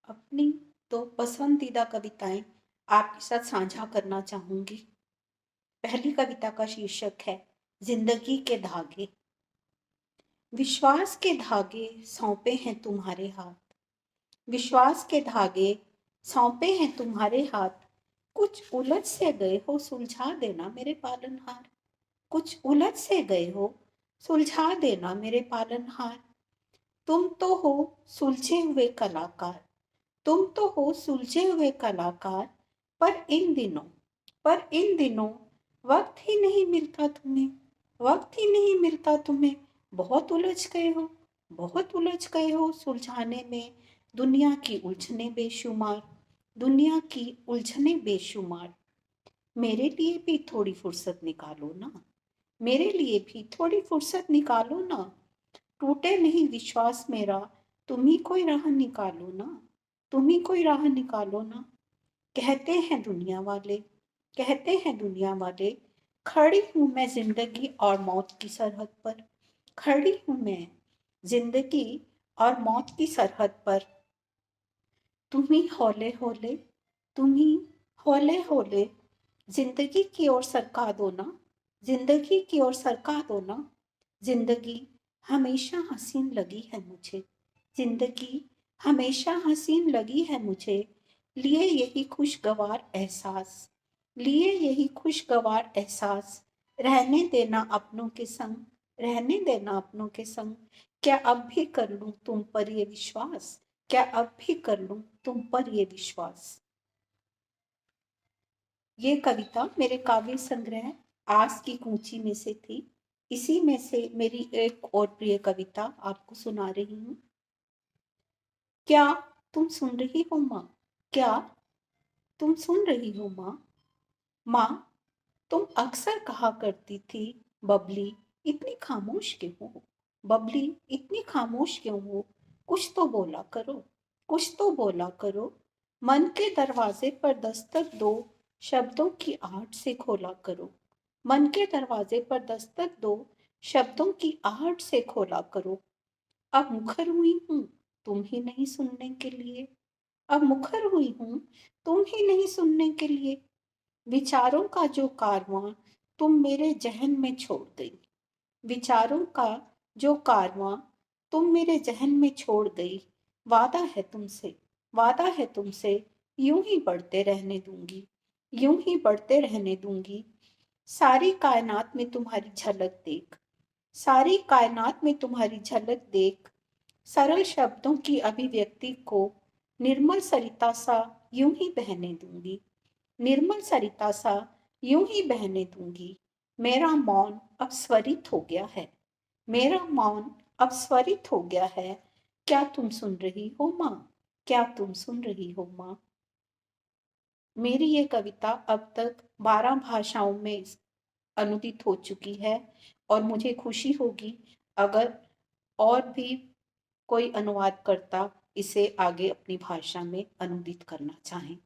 अपनी तो पसंदीदा कविताएं आपके साथ साझा करना चाहूंगी। पहली कविता का शीर्षक है जिंदगी के धागे। विश्वास के धागे सौंपे हैं तुम्हारे हाथ। विश्वास के धागे सौंपे हैं तुम्हारे हाथ। कुछ उलझ से गए हो सुलझा देना मेरे पालनहार। कुछ उलझ से गए हो सुलझा देना मेरे पालनहार। तुम तो हो सुलझे हुए कलाकार। तुम तो हो सुलझे हुए कलाकार। पर इन दिनों पर इन दिनों वक्त ही नहीं मिलता तुम्हें। वक्त ही नहीं मिलता तुम्हें। बहुत उलझ गए हो। बहुत उलझ गए हो सुलझाने में दुनिया की उलझने बेशुमार। दुनिया की उलझने बेशुमार। मेरे लिए भी थोड़ी फुर्सत निकालो ना। मेरे लिए भी थोड़ी फुर्सत निकालो ना। टूटे नहीं विश्वास मेरा। तुम ही कोई राह निकालो ना। तुम ही कोई राह निकालो ना। कहते हैं दुनिया वाले। कहते हैं दुनिया वाले। खड़ी हूं मैं जिंदगी और मौत की सरहद पर। खड़ी हूं मैं जिंदगी और मौत की सरहद पर। तुम ही हौले हौले। तुम ही हौले हौले जिंदगी की ओर सरका दो ना। जिंदगी की ओर सरका दो ना। जिंदगी हमेशा हसीन लगी है मुझे। जिंदगी हमेशा हसीन लगी है मुझे। लिए यही खुशगवार एहसास। लिए यही खुशगवार एहसास। रहने देना अपनों के संग। रहने देना अपनों के संग। क्या अब भी कर लूं तुम पर ये विश्वास। क्या अब भी कर लूं तुम पर ये विश्वास। ये कविता मेरे काव्य संग्रह आस की कूंची में से थी। इसी में से मेरी एक और प्रिय कविता आपको सुना रही हूँ। क्या तुम सुन रही हो माँ। क्या तुम सुन रही हो माँ। माँ तुम अक्सर कहा करती थी बबली इतनी खामोश क्यों हो। बबली इतनी खामोश क्यों हो। कुछ तो बोला करो। कुछ तो बोला करो। मन के दरवाजे पर दस्तक दो। शब्दों की आहट से खोला करो। मन के दरवाजे पर दस्तक दो। शब्दों की आहट से खोला करो। अब मुखर हुई हूँ तुम ही नहीं सुनने के लिए। अब मुखर हुई हूँ तुम ही नहीं सुनने के लिए। विचारों का जो कारवां तुम मेरे जहन में छोड़ गई। विचारों का जो कारवां तुम मेरे जहन में छोड़ गई। वादा है तुमसे। वादा है तुमसे। यूं ही बढ़ते रहने दूंगी। यूं ही बढ़ते रहने दूंगी। सारी कायनात में तुम्हारी झलक देख। सारी कायनात में तुम्हारी झलक देख। सरल शब्दों की अभिव्यक्ति को निर्मल सरिता सा यूं ही बहने दूंगी। निर्मल सरिता सा यूं ही बहने दूंगी। मेरा मौन अब स्वरित हो गया है। मेरा मौन अब स्वरित हो गया है। क्या तुम सुन रही हो माँ। क्या तुम सुन रही हो माँ। मेरी ये कविता अब तक 12 भाषाओं में अनुदित हो चुकी है और मुझे खुशी होगी अगर और भी कोई अनुवादकर्ता इसे आगे अपनी भाषा में अनुदित करना चाहें।